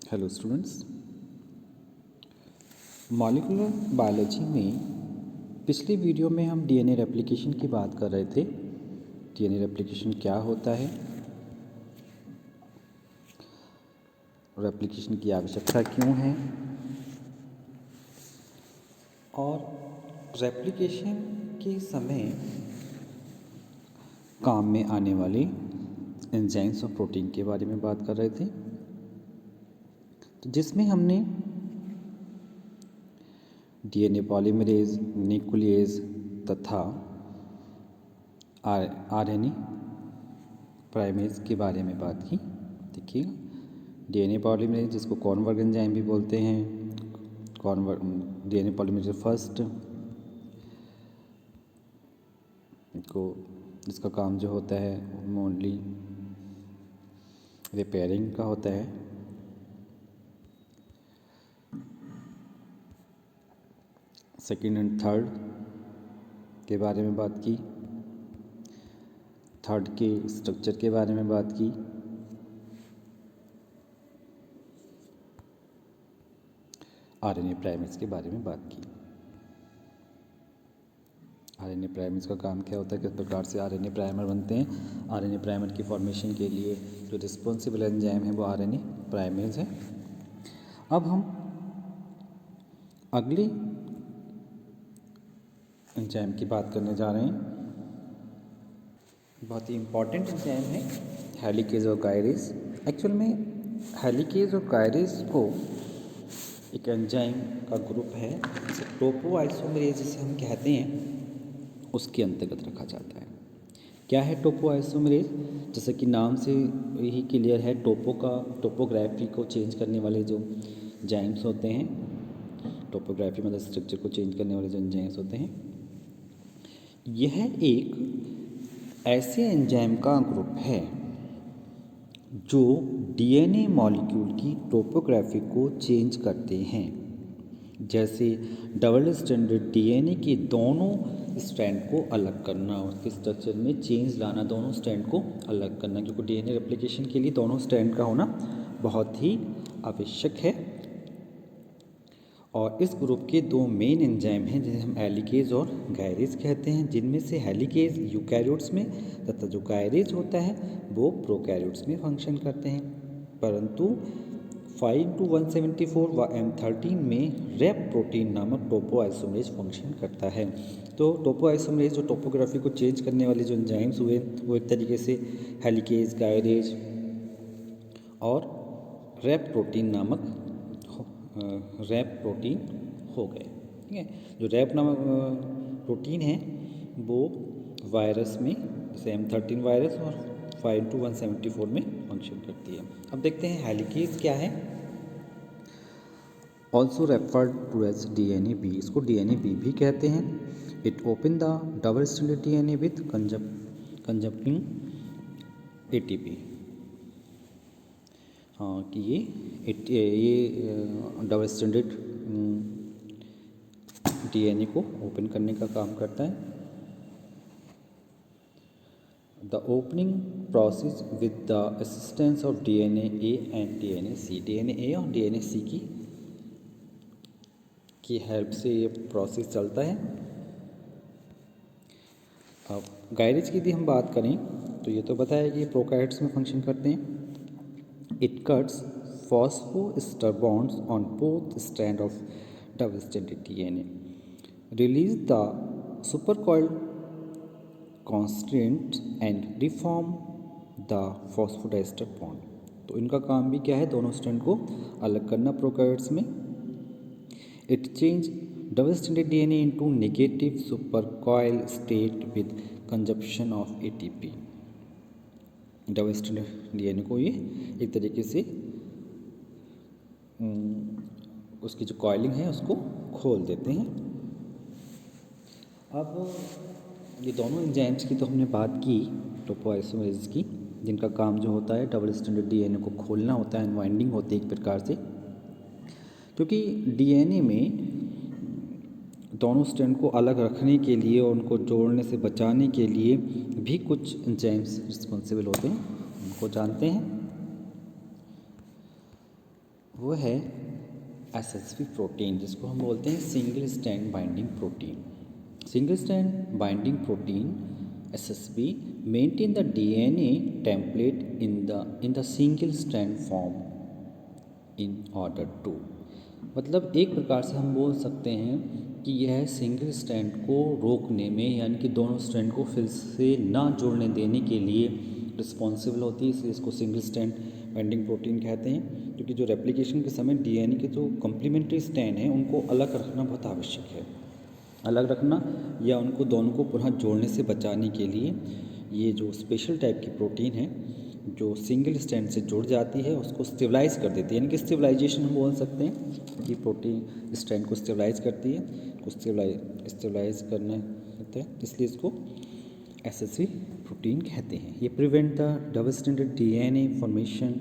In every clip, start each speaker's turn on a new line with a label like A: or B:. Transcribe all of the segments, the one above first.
A: Hello students, molecular biology में पिछली video में हम डीएनए रेप्लिकेशन की बात कर रहे थे। डीएनए रेप्लिकेशन क्या होता है, रेप्लिकेशन की आवश्यकता क्यों है और रेप्लिकेशन के समय काम में आने वाले एंजाइम्स और प्रोटीन के बारे में बात कर रहे थे। तो जिसमें हमने डीएनए पॉलीमरेज, न्यूक्लियस तथा आरएनए प्राइमेज के बारे में बात की। देखिएगा, डीएनए पॉलीमरेज जिसको कॉनवर्ट एंजाइम भी बोलते हैं, डीएनए पॉलीमरेज फर्स्ट को जिसका काम जो होता है मोस्टली रिपेयरिंग का होता है। सेकेंड एंड थर्ड के बारे में बात की, थर्ड के स्ट्रक्चर के बारे में बात की, आरएनए प्राइमेज के बारे में बात की। आरएनए प्राइमेज का काम क्या होता है, किस प्रकार से आरएनए प्राइमर बनते हैं। आरएनए प्राइमर की फॉर्मेशन के लिए जो रिस्पॉन्सिबल एंजाइम है वो आरएनए प्राइमेज है। अब हम अगले एंजाइम की बात करने जा रहे हैं। बहुत ही इम्पॉर्टेंट एंजाइम है हेलिकेज और गायरेज। एक्चुअल में हेलिकेज और गायरेज को एक एंजाइम का ग्रुप है, जिसे टोपोआइसोमरेज जिसे हम कहते हैं उसके अंतर्गत रखा जाता है। क्या है टोपोआइसोमरेज? जैसे कि नाम से ही क्लियर है, टोपोग्राफी को चेंज करने वाले जो एंजाइम्स होते हैं, टोपोग्राफी मतलब स्ट्रक्चर को चेंज करने वाले जो एंजाइम्स होते हैं, यह एक ऐसे एंजाइम का ग्रुप है जो डीएनए मॉलिक्यूल की टोपोग्राफी को चेंज करते हैं। जैसे डबल स्ट्रैंडेड डीएनए के दोनों स्ट्रैंड को अलग करना, उसके स्ट्रक्चर में चेंज लाना, दोनों स्ट्रैंड को अलग करना, क्योंकि डीएनए रेप्लिकेशन के लिए दोनों स्ट्रैंड का होना बहुत ही आवश्यक है। और इस ग्रुप के दो मेन एंजाइम हैं जिन्हें हम हेलिकेज और गायरेज कहते हैं, जिनमें से हेलिकेज यूकैरियोट्स में तथा जो गायरेज होता है वो प्रोकैरियोट्स में फंक्शन करते हैं। परंतु 5-174 व M13 में रेप प्रोटीन नामक टोपोआइसोमरेज फंक्शन करता है। तो टोपोआइसोमरेज जो टोपोग्राफी को चेंज करने वाले जो एंजाइम्स हुए वो एक तरीके से हेलिकेज, गायरेज और रेप प्रोटीन नामक रैप प्रोटीन हो गए। ठीक है, जो रैप नामक प्रोटीन है वो वायरस में, जैसे M13 वायरस और 5-174 में फंक्शन करती है। अब देखते हैं हेलिकेज क्या है। Also referred to as DNA B, इसको डीएनए बी भी कहते हैं। It open the double stranded DNA with consuming ATP. हाँ, कि ये डबल स्ट्रैंडेड डीएनए को ओपन करने का काम करता है। The opening process with the assistance of DNA A and DNA C, DNA A और डीएनए सी की हेल्प से ये प्रोसेस चलता है। अब गायरेज की भी हम बात करें तो ये तो बताया कि प्रोकैरियोट्स में फंक्शन करते हैं। It cuts phosphoester bonds on both strands of double-stranded DNA, release the supercoiled constraint and reform the phosphodiester bond। तो इनका काम भी क्या है, दोनों स्ट्रैंड को अलग करना प्रोकैरियोट्स में। It change double-stranded DNA into negative supercoiled state with consumption of ATP। Double stranded DNA को ये एक तरीके से उसकी जो कॉइलिंग है उसको खोल देते हैं। अब ये दोनों एंजाइम्स की तो हमने बात की, टोपोआइसोमरेज की, जिनका काम जो होता है डबल स्ट्रैंडेड डीएनए को खोलना होता है, अनवाइंडिंग होती है एक प्रकार से। क्योंकि डीएनए में दोनों स्ट्रैंड को अलग रखने के लिए और उनको जोड़ने से बचाने के लिए भी कुछ एंजाइम्स रिस्पॉन्सिबल होते हैं, उनको जानते हैं। वो है एसएसपी प्रोटीन, जिसको हम बोलते हैं single strand binding protein. Single strand binding protein SSP maintain the DNA template in the single strand form in order to, मतलब एक प्रकार से हम बोल सकते हैं कि यह सिंगल स्ट्रैंड को रोकने में, यानी कि दोनों स्ट्रैंड को फिर से ना जोड़ने देने के लिए रिस्पॉन्सिबल होती है, इसलिए इसको सिंगल स्ट्रैंड बाइंडिंग प्रोटीन कहते हैं। क्योंकि जो रेप्लिकेशन के समय डीएनए के जो कॉम्प्लीमेंट्री स्ट्रैंड हैं उनको अलग रखना बहुत आवश्यक है, अलग रखना या उनको दोनों को पुनः जोड़ने से बचाने के लिए ये जो स्पेशल टाइप की प्रोटीन है जो सिंगल स्ट्रैंड से जुड़ जाती है उसको स्टेबलाइज कर देती है, यानी कि स्टेबलाइजेशन हम बोल सकते हैं कि प्रोटीन स्ट्रैंड को स्टेबलाइज करती है, को स्टेबलाइज करना होता है, इसलिए इसको एसएसपी प्रोटीन कहते हैं। ये prevent the double stranded DNA formation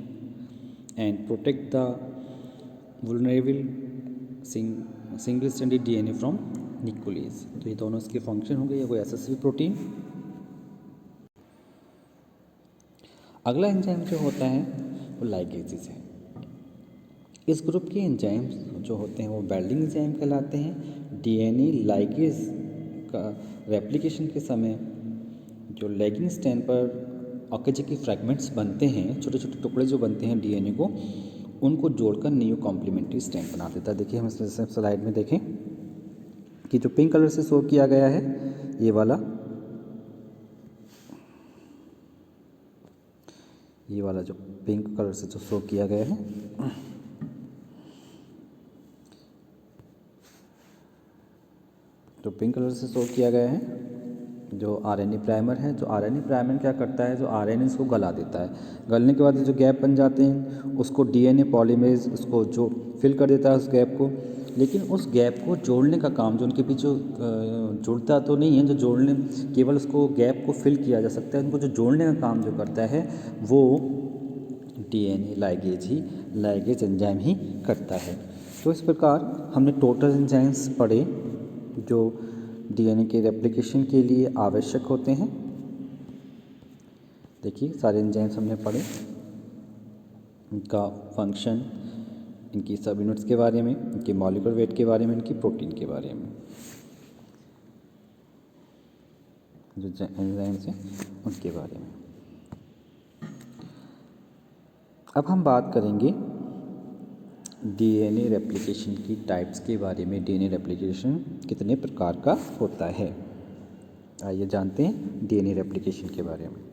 A: and protect the vulnerable single stranded DNA from nucleus. तो ये दोनों इसके फंक्शन हो गए, वो एसएसपी प्रोटीन। अगला एंजाइम जो होता है वो लाइगेजेस है। इस ग्रुप के एंजाइम्स जो होते हैं वो वेल्डिंग एंजाइम कहलाते हैं। डीएनए लाइगेज का रेप्लिकेशन के समय जो लैगिंग स्ट्रैंड पर ऑक्सीजन की फ्रैगमेंट्स बनते हैं, छोटे छोटे टुकड़े जो बनते हैं डीएनए को, उनको जोड़कर न्यू कॉम्प्लीमेंट्री स्ट्रैंड बना देता है। देखिए हम इस स्लाइड में देखें कि जो पिंक कलर से शो किया गया है ये वाला जो पिंक कलर से जो शो किया गया है, जो पिंक कलर से शो किया गया है जो आरएनए प्राइमर है। जो आरएनए प्राइमर क्या करता है, जो आरएनए इसको गला देता है, गलने के बाद जो गैप बन जाते हैं उसको डीएनए पॉलीमरेज उसको जो फिल कर देता है उस गैप को। लेकिन उस गैप को जोड़ने का काम, जो उनके पीछे जुड़ता तो नहीं है, जो जोड़ने केवल उसको गैप को फिल किया जा सकता है, उनको जो जोड़ने का काम जो करता है वो डीएनए लाइगेज एंजाइम ही करता है। तो इस प्रकार हमने टोटल एंजाइम्स पढ़े जो डीएनए के रेप्लिकेशन के लिए आवश्यक होते हैं। देखिए सारे एंजाइम्स हमने पढ़े, इनका फंक्शन, इनकी सब यूनिट्स के बारे में, इनके मॉलिक्यूलर वेट के बारे में, इनकी प्रोटीन के बारे में, जो एंजाइम्स हैं उनके बारे में। अब हम बात करेंगे डीएनए रेप्लिकेशन की टाइप्स के बारे में। डीएनए रेप्लिकेशन कितने प्रकार का होता है, आइए जानते हैं डीएनए रेप्लिकेशन के बारे में।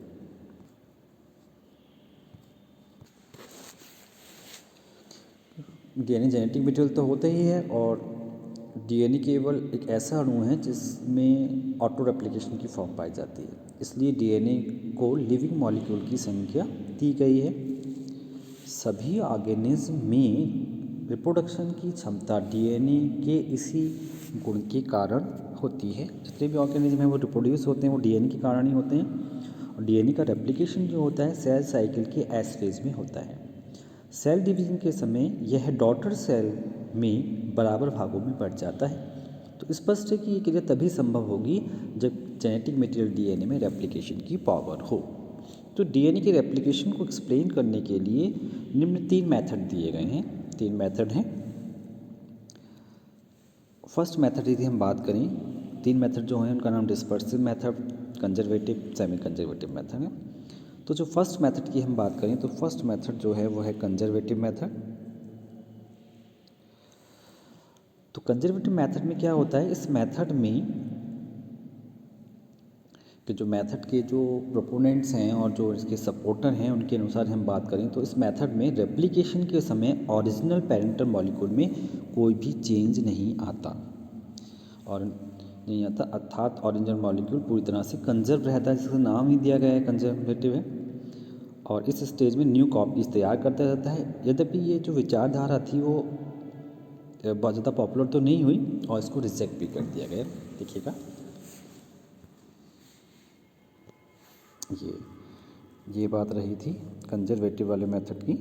A: डीएनए जेनेटिक मटेरियल तो होता ही है, और डीएनए केवल एक ऐसा अणु है जिसमें ऑटो रेप्लिकेशन की फॉर्म पाई जाती है, इसलिए डीएनए को लिविंग मॉलिक्यूल की संख्या दी गई है। सभी ऑर्गेनिज्म में रिप्रोडक्शन की क्षमता डीएनए के इसी गुण के कारण होती है। जितने भी ऑर्गेनिज्म हैं वो रिप्रोड्यूस होते हैं वो डीएनए के कारण ही होते हैं। और डीएनए का रेप्लिकेशन जो होता है सेल साइकिल के एस फेज में होता है। सेल डिवीजन के समय यह डॉटर सेल में बराबर भागों में बढ़ जाता है। तो स्पष्ट है कि ये क्रिया तभी संभव होगी जब जेनेटिक मटेरियल डीएनए में रेप्लिकेशन की पावर हो। तो डीएनए के रेप्लिकेशन को एक्सप्लेन करने के लिए निम्न 3 मेथड दिए गए हैं। 3 मेथड हैं। फर्स्ट मेथड यदि हम बात करें, 3 मेथड जो हैं उनका नाम dispersive method, conservative, semi conservative method है। तो जो फर्स्ट मेथड की हम बात करें तो फर्स्ट मेथड जो है वो है कंजर्वेटिव मेथड। तो कंजर्वेटिव मेथड में क्या होता है, इस मेथड में कि जो मेथड के जो प्रोपोनेंट्स हैं और जो इसके सपोर्टर हैं उनके अनुसार हम बात करें तो इस मेथड में रेप्लिकेशन के समय ओरिजिनल पेरेंटल मॉलिक्यूल में कोई भी चेंज नहीं आता, अर्थात ओरिजिनल मॉलिक्यूल पूरी तरह से कंजर्व रहता है, जिसका नाम ही दिया गया है कंजर्वेटिव है। और इस स्टेज में न्यू कॉपीज तैयार करता रहता है। यद्यपि ये जो विचारधारा थी वो बहुत ज़्यादा पॉपुलर तो नहीं हुई और इसको रिजेक्ट भी कर दिया गया। देखिएगा ये बात रही थी कंजर्वेटिव वाले मेथड की।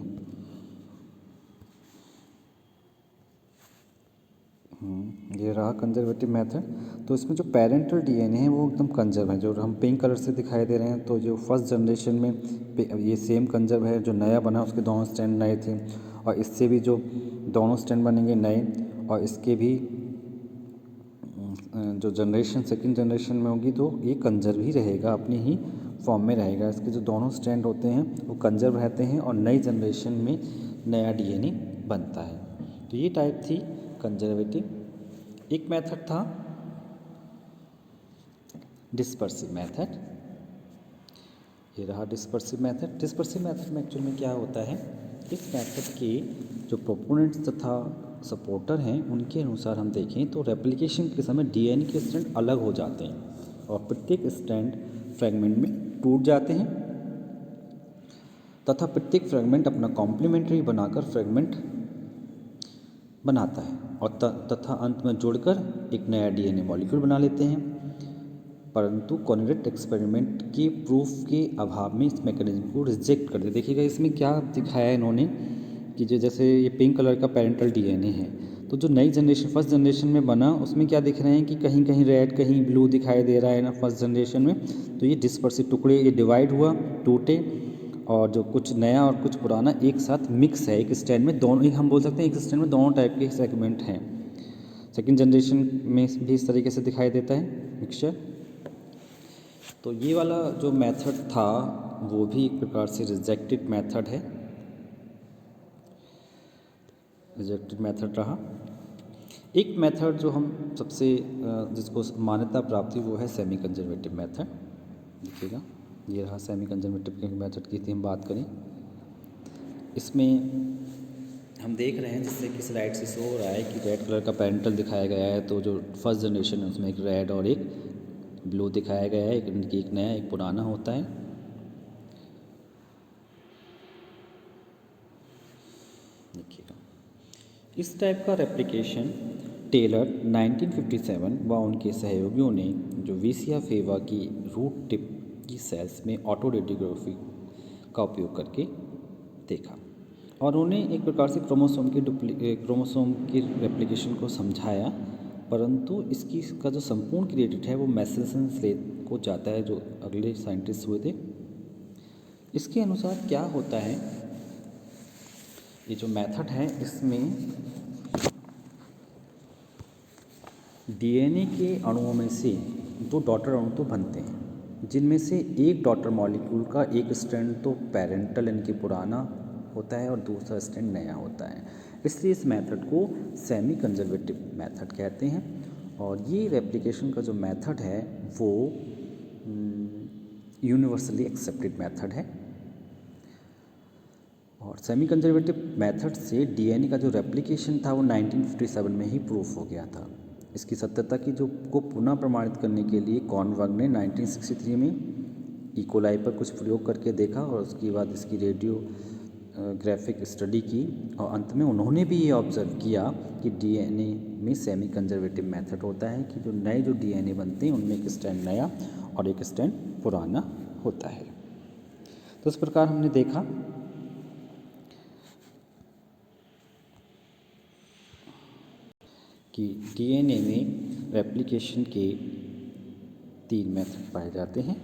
A: ये रहा कंजर्वेटिव मेथड। तो इसमें जो पेरेंटल डीएनए है वो एकदम कंजर्व है, जो हम पिंक कलर से दिखाई दे रहे हैं। तो जो फर्स्ट जनरेशन में ये सेम कंजर्व है, जो नया बना उसके दोनों स्ट्रैंड नए थे। और इससे भी जो दोनों स्ट्रैंड बनेंगे नए, और इसके भी जो जनरेशन सेकंड जनरेशन में होगी तो ये कंजर्व ही रहेगा, अपनी ही फॉर्म में रहेगा। इसके जो दोनों स्ट्रैंड होते हैं वो कंजर्व रहते हैं और नई जनरेशन में नया डीएनए बनता है। तो ये टाइप थी कंजर्वेटिव। एक मेथड था डिस्पर्सिव मेथड, ये रहा डिस्पर्सिव मेथड। डिस्पर्सिव मेथड में एक्चुअल में क्या होता है, इस मेथड के जो प्रोपोनेंट्स तथा सपोर्टर हैं उनके अनुसार हम देखें तो रेप्लिकेशन के समय डीएनए के स्ट्रैंड अलग हो जाते हैं और प्रत्येक स्ट्रैंड फ्रैगमेंट में टूट जाते हैं तथा प्रत्येक फ्रैगमेंट अपना कॉम्प्लीमेंट्री बनाकर फ्रैगमेंट बनाता है और तथा अंत में जुड़कर एक नया डीएनए मॉलिक्यूल बना लेते हैं। परंतु कॉर्नेट एक्सपेरिमेंट के प्रूफ के अभाव में इस मैकेनिज्म को रिजेक्ट कर दिया। देखिएगा इसमें क्या दिखाया है इन्होंने कि जो जैसे ये पिंक कलर का पेरेंटल डीएनए है, तो जो नई जनरेशन फर्स्ट जनरेशन में बना उसमें क्या दिख रहे हैं कि कहीं कहीं रेड कहीं ब्लू दिखाई दे रहा है ना फर्स्ट जनरेशन में। तो ये डिस्पर्सिव टुकड़े ये डिवाइड हुआ, टूटे, और जो कुछ नया और कुछ पुराना एक साथ मिक्स है एक स्ट्रैंड में। दोनों हम बोल सकते हैं एक स्ट्रैंड में दोनों टाइप के सेगमेंट हैं। सेकेंड जनरेशन में भी इस तरीके से दिखाई देता है मिक्सचर। तो ये वाला जो मेथड था वो भी एक प्रकार से रिजेक्टेड मेथड है, रिजेक्टेड मेथड रहा। एक मेथड जो हम सबसे जिसको मान्यता प्राप्त हुई वो है सेमी कंजर्वेटिव मेथड। देखिएगा ये रहा सेमी कंजर्वेटिव मेथड की हम बात करें। इसमें हम देख रहे हैं जिससे कि स्लाइड से शो हो रहा है कि रेड कलर का पेरेंटल दिखाया गया है, तो जो फर्स्ट जनरेशन है उसमें एक रेड और एक ब्लू दिखाया गया है, एक नया एक पुराना होता है। देखिएगा इस टाइप का रेप्लिकेशन टेलर 1957 व उनके सहयोगियों ने जो विसिया फेवा की रूट टिप की सेल्स में ऑटो रेडियोग्राफी का उपयोग करके देखा और उन्हें एक प्रकार से क्रोमोसोम की रेप्लिकेशन को समझाया। परंतु इसका जो संपूर्ण क्रेडिट है वो मैसेल्सन स्लेथ को जाता है, जो अगले साइंटिस्ट हुए थे। इसके अनुसार क्या होता है, ये जो मेथड है इसमें डीएनए के अणुओं में से दो डॉटर अणु तो बनते हैं, जिनमें से एक डॉटर मॉलिक्यूल का एक स्ट्रैंड तो पेरेंटल यानी कि पुराना होता है और दूसरा स्ट्रैंड नया होता है। इसलिए इस मेथड को सेमी कंजर्वेटिव मेथड कहते हैं। और ये रेप्लिकेशन का जो मेथड है वो यूनिवर्सली एक्सेप्टेड मेथड है। और सेमी कंजर्वेटिव मेथड से डीएनए का जो रेप्लिकेशन था वो 1957 में ही प्रूफ हो गया था। इसकी सत्यता की जो को पुनः प्रमाणित करने के लिए कॉर्नवर्ग ने 1963 में इकोलाई पर कुछ प्रयोग करके देखा और उसके बाद इसकी रेडियो ग्राफिक स्टडी की और अंत में उन्होंने भी ये ऑब्जर्व किया कि डीएनए में सेमी कंजर्वेटिव मेथड होता है कि जो नए जो डीएनए बनते हैं उनमें एक स्ट्रैंड नया और एक स्ट्रैंड पुराना होता है। तो इस प्रकार हमने देखा कि डीएनए में रेप्लिकेशन के 3 मेथड पाए जाते हैं,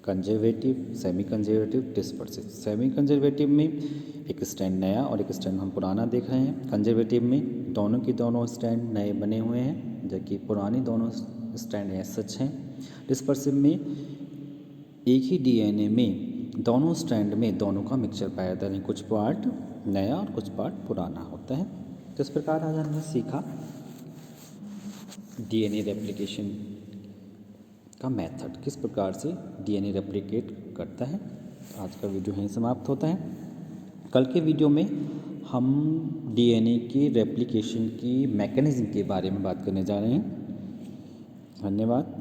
A: conservative, semi conservative, dispersive. Semi conservative में एक स्ट्रैंड नया और एक स्ट्रैंड हम पुराना देख रहे हैं। कंजर्वेटिव में दोनों की दोनों स्ट्रैंड नए बने हुए हैं, जबकि पुरानी दोनों स्ट्रैंड सच हैं। डिस्पर्सिव में एक ही डीएनए में दोनों स्ट्रैंड में दोनों का मिक्सचर पाया जाता है, कुछ पार्ट नया और कुछ पार्ट पुराना होता है। तो इस प्रकार आज हमने सीखा डीएनए रेप्लिकेशन का मेथड, किस प्रकार से डीएनए रेप्लिकेट करता है। आज का वीडियो यहीं समाप्त होता है। कल के वीडियो में हम डीएनए की रेप्लिकेशन की मैकेनिज्म के बारे में बात करने जा रहे हैं। धन्यवाद।